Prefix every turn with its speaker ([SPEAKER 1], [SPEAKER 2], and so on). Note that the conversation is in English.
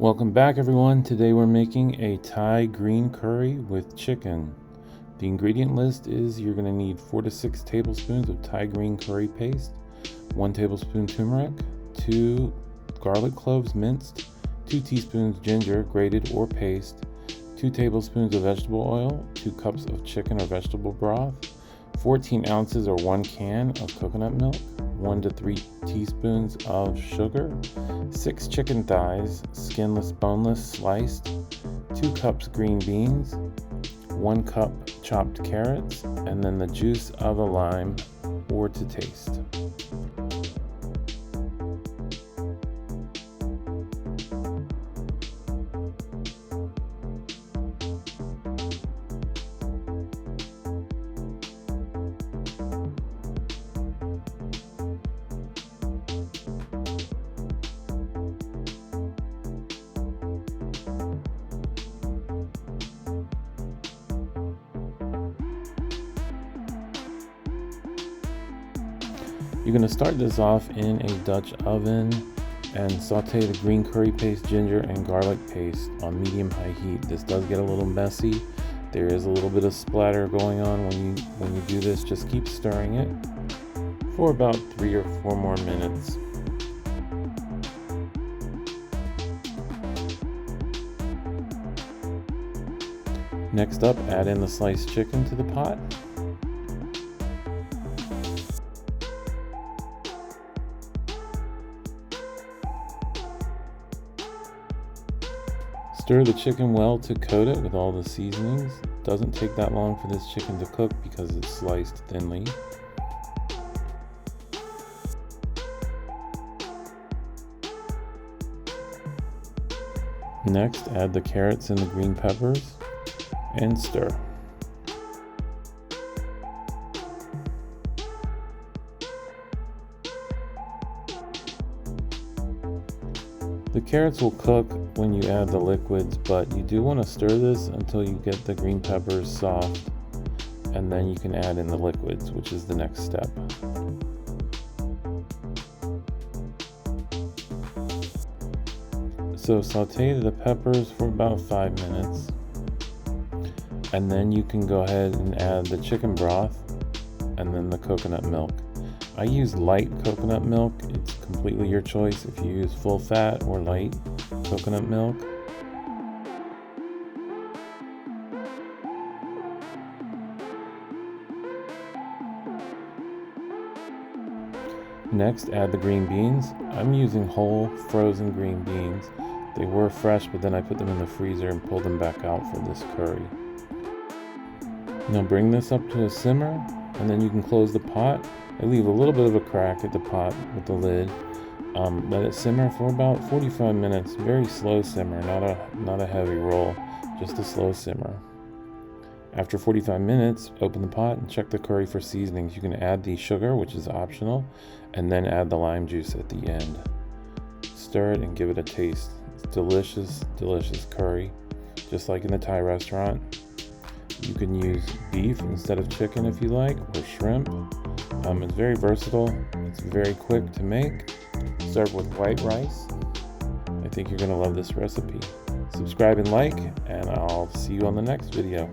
[SPEAKER 1] Welcome back, everyone. Today we're making a Thai green curry with chicken. The ingredient list is you're going to need 4 to 6 tablespoons of Thai green curry paste, 1 tablespoon turmeric, 2 garlic cloves minced, 2 teaspoons ginger grated or paste, 2 tablespoons of vegetable oil, 2 cups of chicken or vegetable broth, 14 ounces or 1 can of coconut milk, 1 to 3 teaspoons of sugar, 6 chicken thighs, skinless, boneless, sliced, 2 cups green beans, 1 cup chopped carrots, and then the juice of a lime or to taste. You're going to start this off in a Dutch oven and saute the green curry paste, ginger, and garlic paste on medium-high heat. This does get a little messy. There is a little bit of splatter going on when you do this. Just keep stirring it for about 3 or 4 more minutes. Next up, add in the sliced chicken to the pot. Stir the chicken well to coat it with all the seasonings. Doesn't take that long for this chicken to cook because it's sliced thinly. Next, add the carrots and the green peppers and stir. The carrots will cook when you add the liquids, but you do want to stir this until you get the green peppers soft, and then you can add in the liquids, which is the next step. So saute the peppers for about 5 minutes, and then you can go ahead and add the chicken broth and then the coconut milk. I use light coconut milk. It's completely your choice if you use full fat or light coconut milk. Next, add the green beans. I'm using whole frozen green beans. They were fresh, but then I put them in the freezer and pulled them back out for this curry. Now bring this up to a simmer, and then you can close the pot. I leave a little bit of a crack at the pot with the lid. Let it simmer for about 45 minutes. Very slow simmer, not a heavy roll, just a slow simmer. After 45 minutes, open the pot and check the curry for seasonings. You can add the sugar, which is optional, and then add the lime juice at the end. Stir it and give it a taste. It's delicious, delicious curry, just like in the Thai restaurant. You can use beef instead of chicken if you like, or shrimp. It's very versatile. It's very quick to make. Serve with white rice. I think you're going to love this recipe. Subscribe and like, and I'll see you on the next video.